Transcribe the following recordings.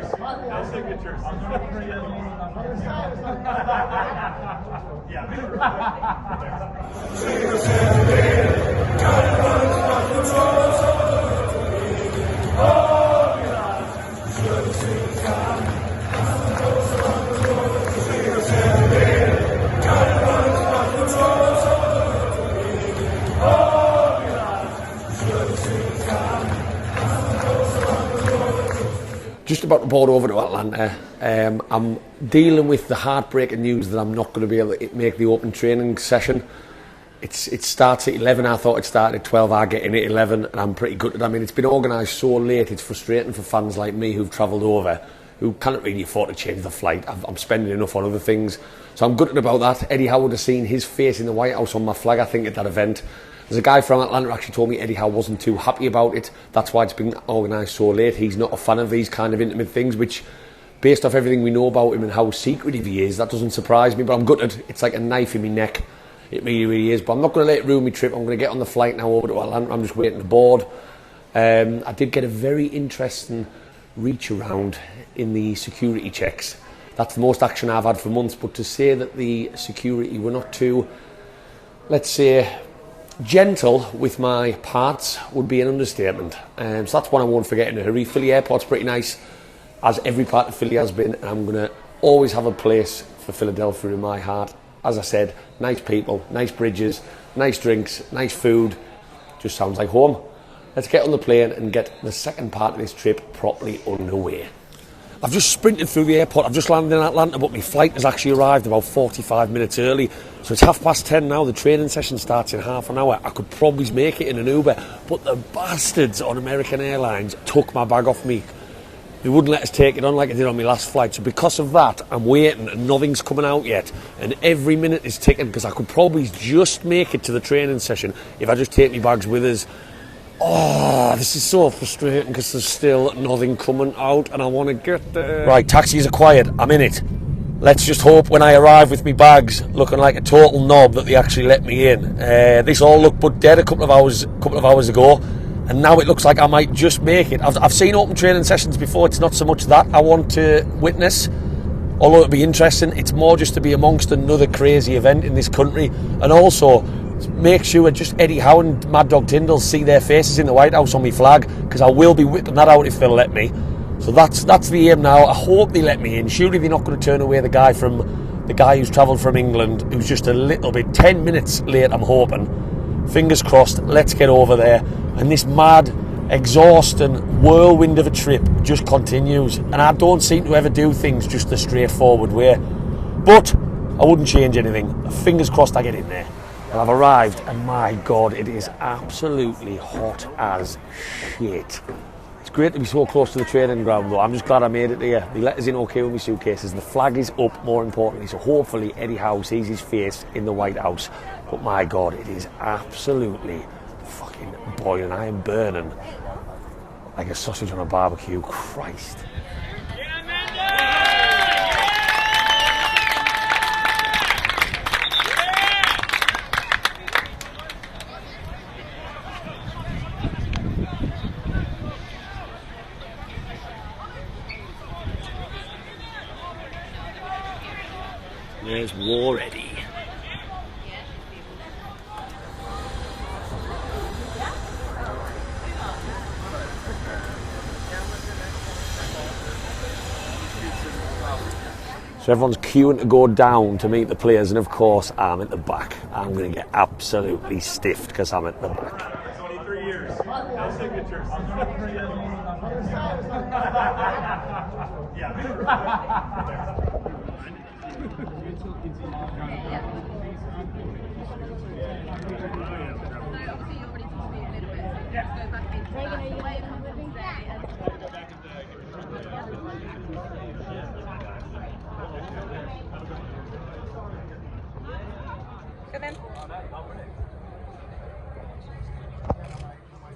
signatures. No signatures. Just about to board over to Atlanta. I'm dealing with the heartbreaking news that I'm not going to be able to make the open training session. It starts at 11. I thought it started at 12. I get in at 11 and I'm pretty gutted. I mean, it's been organised so late, it's frustrating for fans like me who've travelled over, who can't really afford to change the flight. I'm spending enough on other things. So I'm gutted about that. Eddie Howe would have seen his face in the White House on my flag, I think, at that event. There's a guy from Atlanta who actually told me Eddie Howe wasn't too happy about it. That's why it's been organised so late. He's not a fan of these kind of intimate things, which, based off everything we know about him and how secretive he is, that doesn't surprise me. But I'm gutted. It's like a knife in my neck. It really is. But I'm not going to let it ruin my trip. I'm going to get on the flight now over to Atlanta. I'm just waiting to board. I did get a very interesting reach around in the security checks. That's the most action I've had for months. But to say that the security were not too, let's say, gentle with my parts would be an understatement. So that's one I won't forget in a hurry. Philly Airport's pretty nice, as every part of Philly has been, and I'm going to always have a place for Philadelphia in my heart. As I said, nice people, nice bridges, nice drinks, nice food. Just sounds like home. Let's get on the plane and get the second part of this trip properly underway. I've just sprinted through the airport. I've just landed in Atlanta, but my flight has actually arrived about 45 minutes early. So it's 10:30 now. The training session starts in half an hour. I could probably make it in an Uber, but the bastards on American Airlines took my bag off me. They wouldn't let us take it on like I did on my last flight. So because of that, I'm waiting and nothing's coming out yet. And every minute is ticking because I could probably just make it to the training session if I just take my bags with us. Oh, this is so frustrating because there's still nothing coming out and I want to get there. Right, taxis are quiet. I'm in it. Let's just hope when I arrive with my bags looking like a total knob that they actually let me in. This all looked but dead a couple of hours ago, and now it looks like I might just make it. I've seen open training sessions before. It's not so much that I want to witness, although it'd be interesting. It's more just to be amongst another crazy event in this country, and also make sure just Eddie Howe and Mad Dog Tyndall see their faces in the White House on my flag, because I will be whipping that out if they'll let me. So that's the aim now. I hope they let me in. Surely they're not going to turn away the guy who's travelled from England, who's just a little bit 10 minutes late, I'm hoping. Fingers crossed. Let's get over there. And this mad, exhausting whirlwind of a trip just continues. And I don't seem to ever do things just the straightforward way. But I wouldn't change anything. Fingers crossed I get in there. Well, I've arrived, and my God, it is absolutely hot as shit. It's great to be so close to the training ground, though. I'm just glad I made it here. They let us in okay with my suitcases. The flag is up, more importantly, so hopefully Eddie Howe sees his face in the White House. But my God, it is absolutely fucking boiling. I am burning like a sausage on a barbecue. Christ. There's War Eddie. So everyone's queuing to go down to meet the players, and of course I'm at the back. I'm going to get absolutely stiffed because I'm at the back. 23 years, no signatures.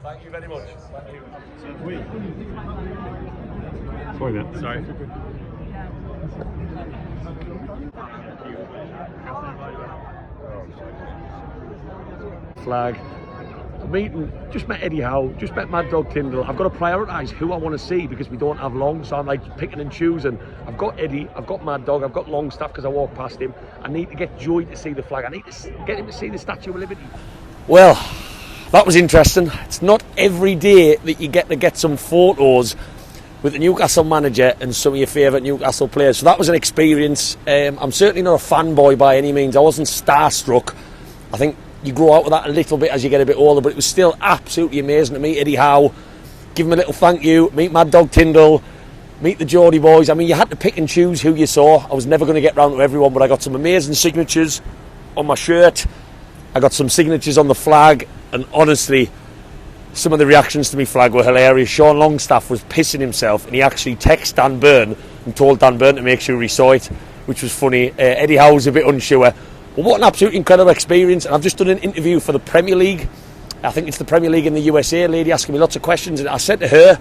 Thank you very much. Thank you. Sorry, man. Sorry. Flag. just met Eddie Howe, just met Mad Dog Tyndall. I've got to prioritise who I want to see because we don't have long, so I'm like picking and choosing. I've got Eddie, I've got Mad Dog, I've got Longstaff because I walk past him. I need to get Joy to see the flag. I need to get him to see the Statue of Liberty. Well, that was interesting. It's not every day that you get to get some photos with the Newcastle manager and some of your favourite Newcastle players. So that was an experience. I'm certainly not a fanboy by any means. I wasn't starstruck. I think you grow out of that a little bit as you get a bit older, but it was still absolutely amazing to meet Eddie Howe, give him a little thank you, meet Mad Dog Tyndall, meet the Geordie boys. I mean, you had to pick and choose who you saw. I was never going to get round to everyone, but I got some amazing signatures on my shirt. I got some signatures on the flag, and honestly, some of the reactions to me flag were hilarious. Sean Longstaff was pissing himself, and he actually texted Dan Burn and told Dan Burn to make sure he saw it, which was funny. Eddie Howe was a bit unsure. Well, what an absolutely incredible experience. And I've just done an interview for the Premier League. I think it's the Premier League in the USA. A lady asking me lots of questions, and I said to her,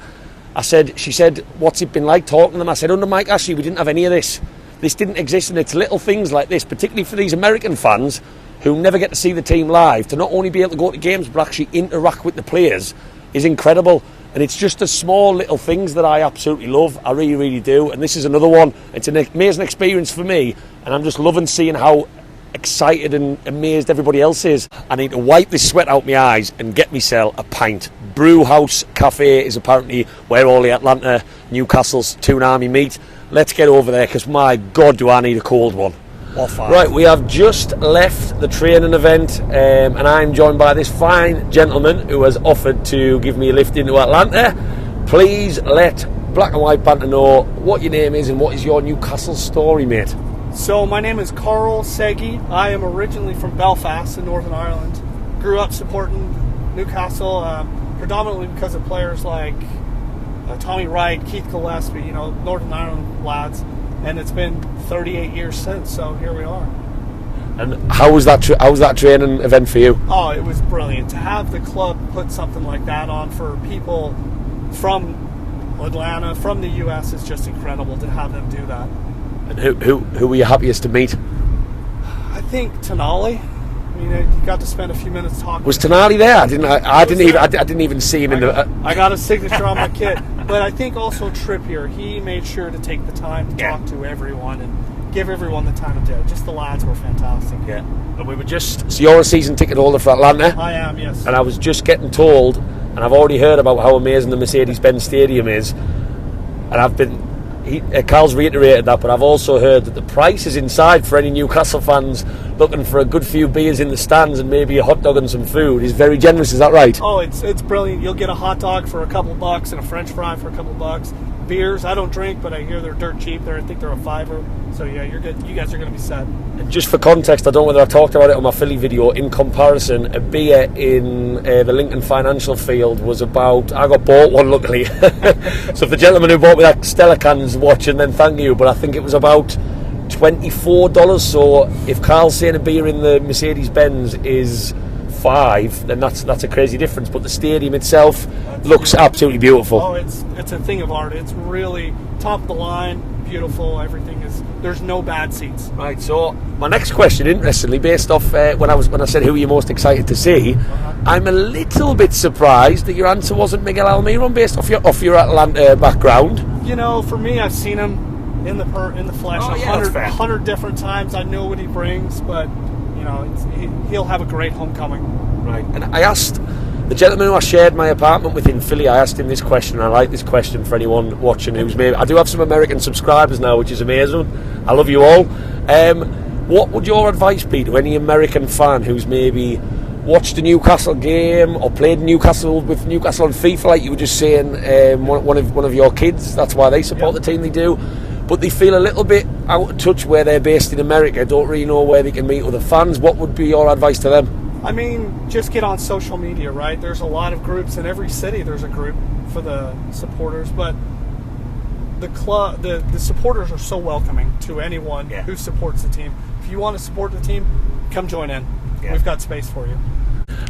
she said, what's it been like talking to them? I said, under Mike Ashley, we didn't have any of this. This didn't exist, and it's little things like this, particularly for these American fans who never get to see the team live, to not only be able to go to games but actually interact with the players is incredible. And it's just the small little things that I absolutely love. I really, really do. And this is another one. It's an amazing experience for me, and I'm just loving seeing how excited and amazed everybody else is. I need to wipe this sweat out my eyes and get myself a pint. Brew House Cafe is apparently where all the Atlanta, Newcastle's Toon Army meet. Let's get over there, because my God, do I need a cold one. Right, we have just left the training event, and I'm joined by this fine gentleman who has offered to give me a lift into Atlanta. Please let Black and White Banter know what your name is and what is your Newcastle story, mate. So my name is Carl Seggy. I am originally from Belfast in Northern Ireland. Grew up supporting Newcastle predominantly because of players like Tommy Wright, Keith Gillespie, Northern Ireland lads. And it's been 38 years since, so here we are. And how was that training event for you? Oh, it was brilliant. To have the club put something like that on for people from Atlanta, from the US, is just incredible to have them do that. And who were you happiest to meet? I think Tonali. I mean, you got to spend a few minutes talking. Was Tonali there? I didn't even see him in the. I got a signature on my kit, but I think also Trippier. He made sure to take the time to talk to everyone and give everyone the time of day. Just the lads were fantastic. Yeah, and we were just. So you're a season ticket holder for Atlanta. I am, yes. And I was just getting told, and I've already heard about how amazing the Mercedes-Benz Stadium is, and I've been. Carl's reiterated that, but I've also heard that the prices inside for any Newcastle fans looking for a good few beers in the stands and maybe a hot dog and some food is very generous. Is that right? Oh, it's brilliant. You'll get a hot dog for a couple bucks and a French fry for a couple bucks. Beers, I don't drink, but I hear they're dirt cheap. I think they're $5. So yeah, you're good. You guys are going to be set. And just for context, I don't know whether I talked about it on my Philly video. In comparison, a beer in the Lincoln Financial Field was about. I got bought one, luckily. So if the gentleman who bought me that Stella can's watching, then thank you. But I think it was about $24. So if Carl's saying a beer in the Mercedes-Benz is $5, then that's a crazy difference. But the stadium itself looks absolutely beautiful. Oh, it's a thing of art. It's really top of the line, beautiful. Everything is. There's no bad seats. Right. So my next question, interestingly, based off when I said who you're most excited to see, I'm a little bit surprised that your answer wasn't Miguel Almiron, based off your Atlanta background. For me, I've seen him in the flesh 100 different times. I know what he brings, but he'll have a great homecoming. Right. And I asked the gentleman who I shared my apartment with in Philly, I asked him this question, and I like this question for anyone watching who's maybe. I do have some American subscribers now, which is amazing. I love you all. What would your advice be to any American fan who's maybe watched a Newcastle game or played Newcastle with Newcastle on FIFA, like you were just saying, one of your kids? That's why they support the team they do. But they feel a little bit out of touch where they're based in America, don't really know where they can meet other fans. What would be your advice to them? I mean, just get on social media, right? There's a lot of groups in every city. There's a group for the supporters, but the supporters are so welcoming to anyone who supports the team. If you want to support the team, come join in. Yeah. We've got space for you.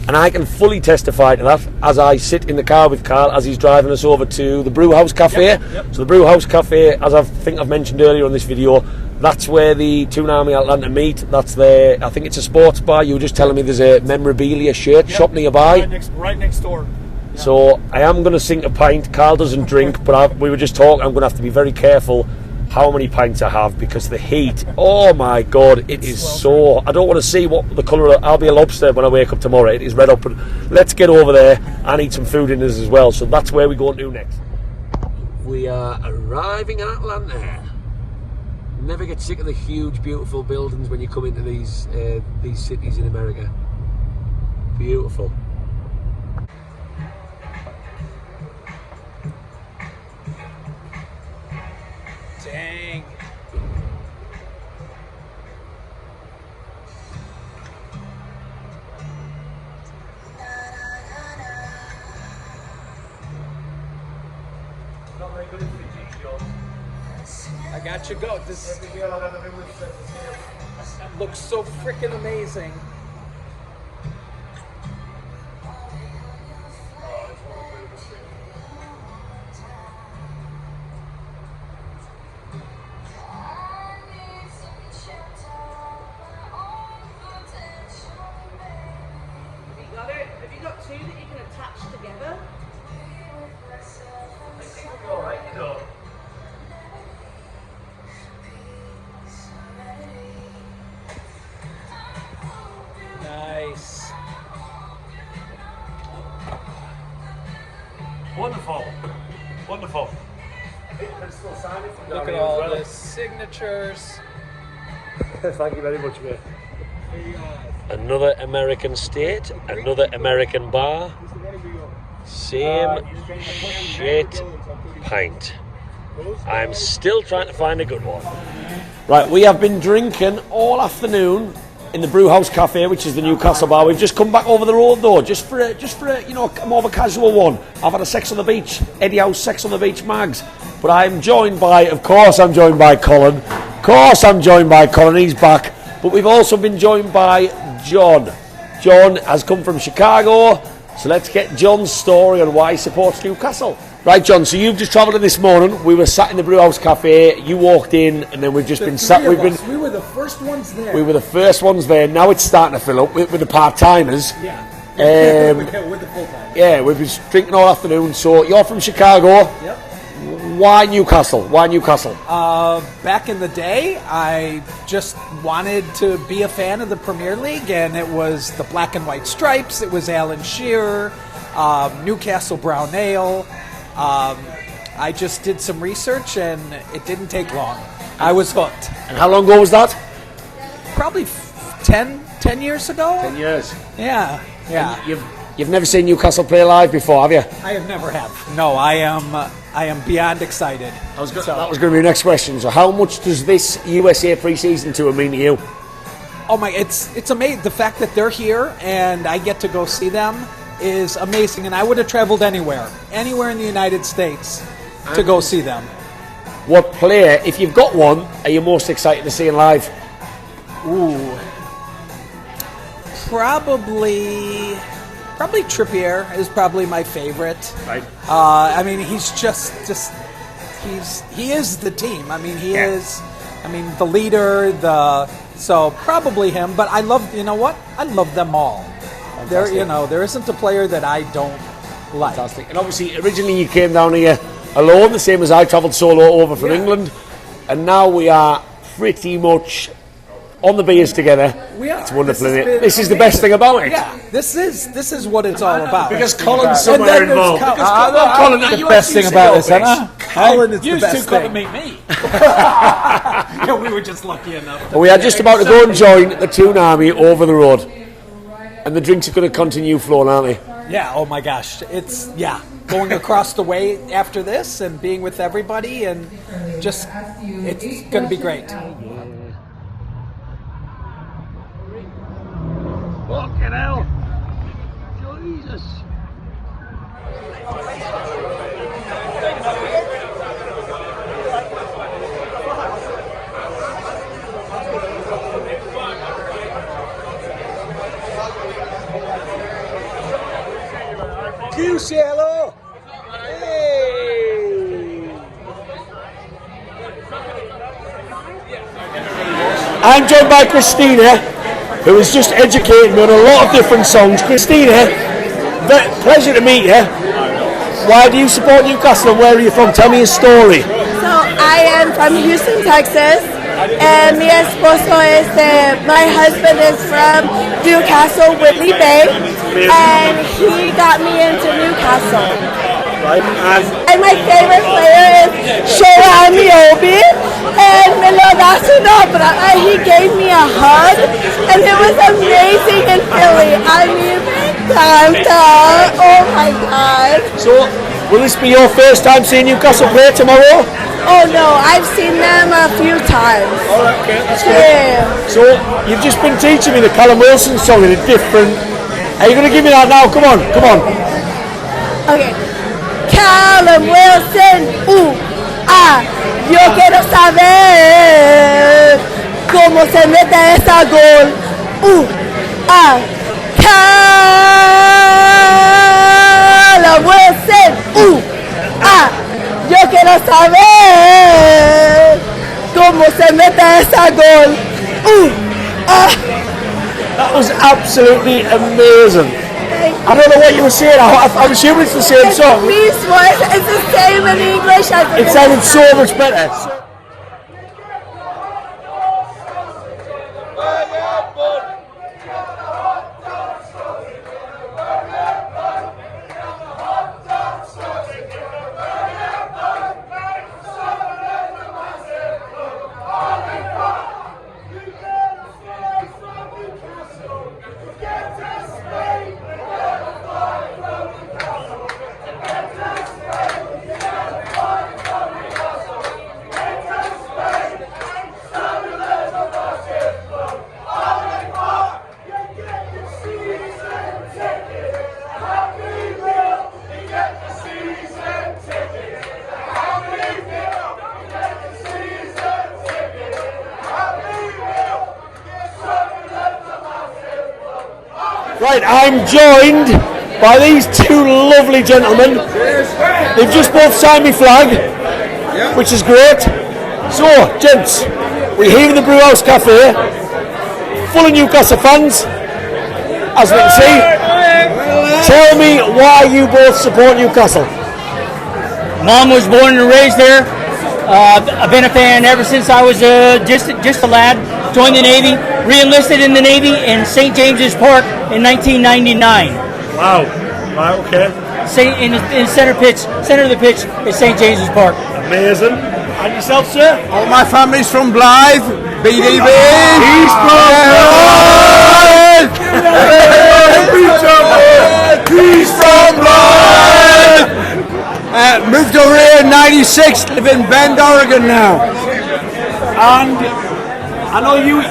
And I can fully testify to that as I sit in the car with Carl as he's driving us over to the Brew House Cafe. Yep. So the Brew House Cafe, as I think I've mentioned earlier on this video, That's where the Toon Army Atlanta meet. That's there. I think it's a sports bar. You were just telling me there's a memorabilia shirt shop nearby. Right next door. Yeah. So I am going to sink a pint. Carl doesn't drink, but we were just talking. I'm going to have to be very careful how many pints I have because the heat. Oh my God, it is so. I don't want to see what the colour. I'll be a lobster when I wake up tomorrow. It is red up. But let's get over there and eat some food in us as well. So that's where we go and do next. We are arriving in Atlanta. Never get sick of the huge, beautiful buildings when you come into these cities in America. Beautiful. Dang. Not very good at Fiji, John. I got you go. This looks so freaking amazing. Have you got two that you can attach together? I think we'll be alright, you know. Nice. Wonderful. Wonderful. Look at all the signatures. Thank you very much, mate. Another American state, another American bar, same shit pint. I'm still trying to find a good one. Right, we have been drinking all afternoon in the Brewhouse Cafe, which is the Newcastle bar. We've just come back over the road though, just for a, you know, more of a casual one. I've had a Sex on the Beach, Eddie House Sex on the Beach mags, but I'm joined by, of course, I'm joined by Colin. Of course, I'm joined by Colin. He's back, but we've also been joined by John. John has come from Chicago, so let's get John's story on why he supports Newcastle. Right, John, so you've just travelled in this morning. We were sat in the Brewhouse Cafe, you walked in, and then we've just been sat. We were the first ones there. We were the first ones there. Now it's starting to fill up with the part-timers. Yeah. With the full-time. Yeah, we've been drinking all afternoon. So you're from Chicago. Yep. Why Newcastle? Why Newcastle? Back in the day, I just wanted to be a fan of the Premier League, and it was the black and white stripes. It was Alan Shearer, Newcastle Brown Ale. I just did some research, and it didn't take long. I was hooked. And how long ago was that? Probably 10 years ago. 10 years. Yeah. You've never seen Newcastle play live before, have you? I have never have. No, I am beyond excited. That was going to be the next question. So how much does this USA pre-season tour mean to you? Oh my, it's amazing. The fact that they're here and I get to go see them is amazing. And I would have traveled anywhere in the United States to go see them. What player, if you've got one, are you most excited to see in live? Ooh. Probably Trippier is probably my favorite. Right. I mean, he's he is the team. I mean, he is. I mean, the leader. So probably him. But I love. You know what? I love them all. Fantastic. There isn't a player that I don't like. Fantastic. And obviously, originally you came down here alone, the same as I travelled solo over from England, and now we are pretty much on the beers together. We are. It's wonderful, isn't it? This is the best thing about it. Yeah, this is what it's all about. Because Colin's somewhere And then there's involved. Colin, Colin, the best thing about this, huh? Colin is the You best two couldn't thing. meet me. Yeah, we were just lucky enough. We are just about to go and join the Toon Army over the road. And the drinks are going to continue flowing, aren't they? Yeah, oh my gosh. It's, going across the way after this and being with everybody and just, it's going to be great. Fucking hell. Jesus. You say hello. Hey. I'm joined by Christina, who has just educated me on a lot of different songs. Christina, pleasure to meet you. Why do you support Newcastle and where are you from? Tell me a story. So I am from Houston, Texas, and mi esposo is my husband is from Newcastle, Whitley Bay, and he got me into Newcastle. Right. And my favorite player is Toon Army Atlanta, and me lo da su nombre. He gave me a hug, and it was amazing in Philly. I mean, oh my God. So, will this be your first time seeing Newcastle play tomorrow? Oh no, I've seen them a few times. Oh, okay, that's good. Yeah. So, you've just been teaching me the Callum Wilson song in a different... Are you going to give me that now? Come on, come on. Okay. Callum Wilson, yo quiero saber cómo se mete esa gol, Callum Wilson, yo quiero saber cómo se mete esa gol, That was absolutely amazing. I don't know what you were saying. I'm assuming it's the same song. It's the same in English as It sounded so much better. Right, I'm joined by these two lovely gentlemen. They've just both signed me flag, which is great. So, gents, we're here in the Brewhouse Cafe, full of Newcastle fans, as we can see. Tell me why you both support Newcastle. Mom was born and raised there. I've been a fan ever since I was just a lad. Joined the Navy, re-enlisted in the Navy in St. James's Park in 1999. Wow, right, okay. In center of the pitch is St. James's Park. Amazing. And yourself, sir? All my family's from Blythe, BDB. He's from Blythe. He's from Blythe. Moved over here in '96, live in Bend, Oregon now. And I know you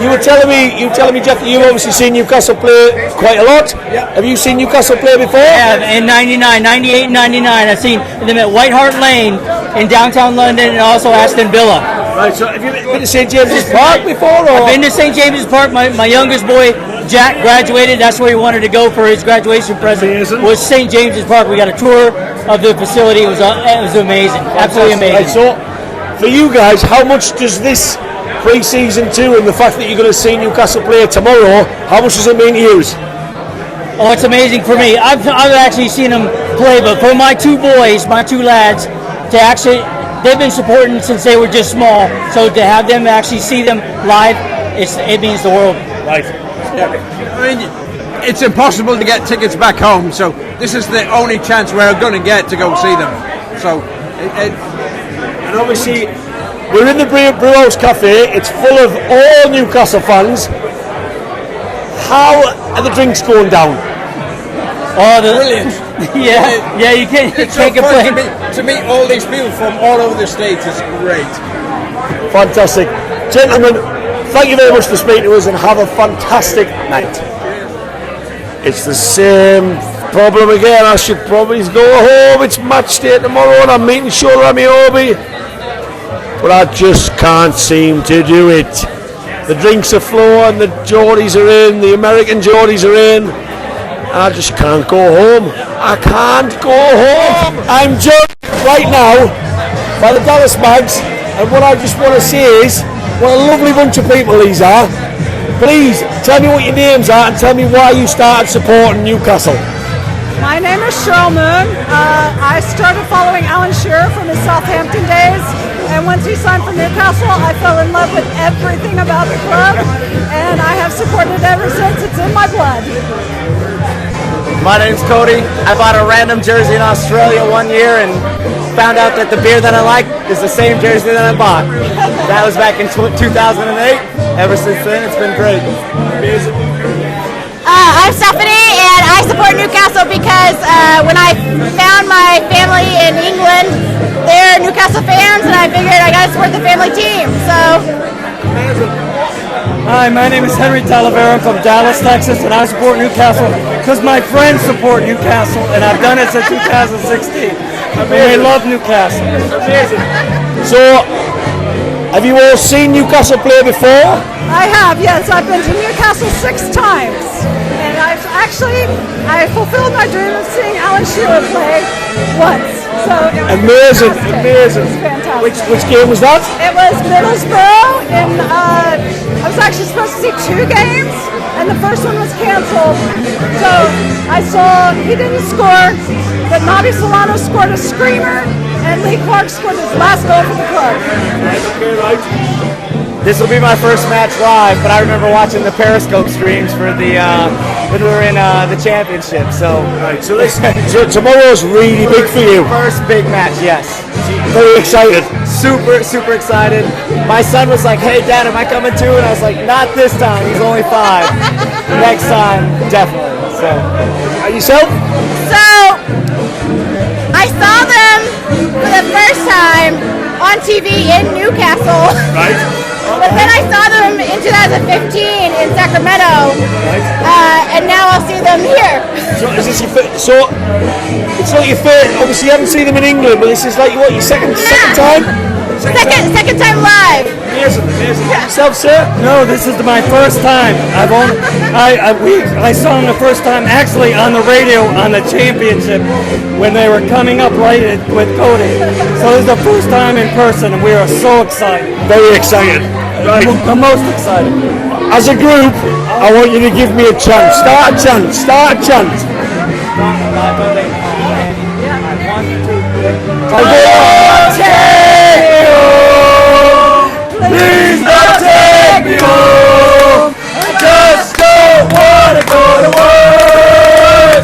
were telling me, Jeff, that you've obviously seen Newcastle play quite a lot. Yeah. Have you seen Newcastle play before? Yeah, in 99, 98 and 99. I've seen them at White Hart Lane in downtown London and also Aston Villa. Right, so have you been to St. James's Park before? Or? I've been to St. James's Park. My youngest boy, Jack, graduated. That's where he wanted to go for his graduation present. Amazing. Was St. James's Park. We got a tour of the facility. It was amazing. Absolutely amazing. Right, so, for you guys, how much does this pre-season 2 and the fact that you're going to see Newcastle play tomorrow, how much does it mean to you? Oh, it's amazing for me. I've actually seen them play, but for my two boys, my two lads, to actually, they've been supporting since they were just small. So to have them actually see them live, it means the world. Right. Yeah. I mean, it's impossible to get tickets back home, so this is the only chance we're going to get to go see them. So, and obviously, we're in the Brewhouse Cafe. It's full of all Newcastle fans. How are the drinks going down? Oh, brilliant. Yeah, you can't So complain. to meet all these people from all over the States is great. Fantastic. Gentlemen, thank you very much for speaking to us and have a fantastic night. It's the same problem again. I should probably go home. It's match day tomorrow and I'm meeting Toon Army Atlanta. But I just can't seem to do it. The drinks are flowing, the Geordies are in, the American Geordies are in, and I just can't go home. I can't go home. I'm joined right now by the Dallas Mags, And what I just want to say is, what a lovely bunch of people these are. Please tell me what your names are and tell me why you started supporting Newcastle. My name is Cheryl Moon. I started following Alan Shearer from his Southampton days, and once he signed for Newcastle, I fell in love with everything about the club, and I have supported it ever since. It's in my blood. My name's Cody. I bought a random jersey in Australia one year and found out that the beer that I like is the same jersey that I bought. That was back in 2008. Ever since then, it's been great. Amazing. I'm Stephanie, and I support Newcastle because when I found my family in England, they're Newcastle fans, and I figured I got to support the family team. So. Hi, my name is Henry Talavera. I'm from Dallas, Texas, and I support Newcastle because my friends support Newcastle, and I've done it since 2016. And they love Newcastle. Amazing. So, have you all seen Newcastle play before? I have, yes. I've been to Newcastle 6 times. And I fulfilled my dream of seeing Alan Shearer play once. So it was amazing. It was fantastic. Which game was that? It was Middlesbrough. I was actually supposed to see 2 games, and the first one was canceled. So I saw he didn't score, but Nobby Solano scored a screamer, and Lee Clark scored his last goal for the club. This will be my first match live, but I remember watching the Periscope streams for the when we were in the championship. So, so tomorrow's really big for you. First big match, yes. Very excited. Super excited. My son was like, "Hey, Dad, am I coming too?" And I was like, "Not this time. He's only 5. Next time, definitely." So, yourself? So, I saw them for the first time on TV in Newcastle. Right. But then I saw them in 2015 in Sacramento, and now I'll see them here. So is this your so it's not your first. Obviously, you haven't seen them in England, but this is like what your second time. Second time live. Amazing. Yourself, sir? No, this is my first time. I saw them the first time actually on the radio on the championship when they were coming up right with Cody. So this is the first time in person, and we are so excited. Very excited. Right. The most excited. As a group, I want you to give me a chant. Start a chant. Start a chant. Please don't take me home. I just don't wanna go to work.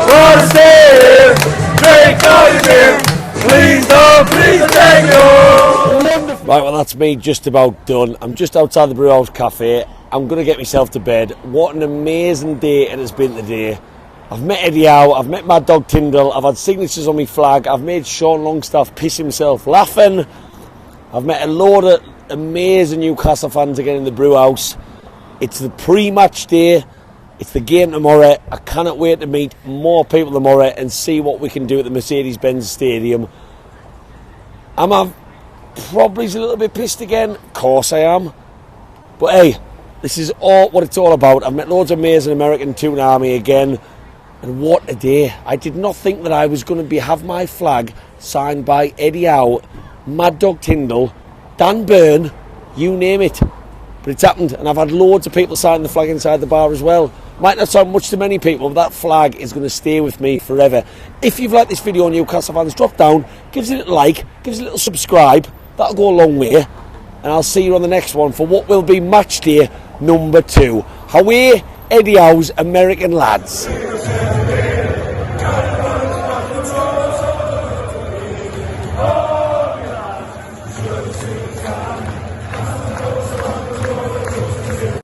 Wanna stay here, drink all your beer. Please don't take me home. Right, well that's me just about done. I'm just outside the Brewhouse Cafe. I'm going to get myself to bed. What an amazing day it has been today. I've met Eddie Howe, I've met Mad Dog Tyndall, I've had signatures on my flag, I've made Sean Longstaff piss himself laughing. I've met a load of amazing Newcastle fans again in the Brewhouse. It's the pre-match day, it's the game tomorrow. I cannot wait to meet more people tomorrow and see what we can do at the Mercedes-Benz Stadium. I'm probably a little bit pissed again, of course I am. But hey, this is all what it's all about. I've met loads of amazing American Toon Army again. And what a day. I did not think that I was going to have my flag signed by Eddie Howe, Mad Dog Tyndall, Dan Byrne, you name it. But it's happened, and I've had loads of people sign the flag inside the bar as well. Might not sound much to many people, but that flag is going to stay with me forever. If you've liked this video on Newcastle fans, drop down, give us a little like, give us a little subscribe. That'll go a long way. And I'll see you on the next one for what will be match day number 2. Away, Eddie Howe's American lads.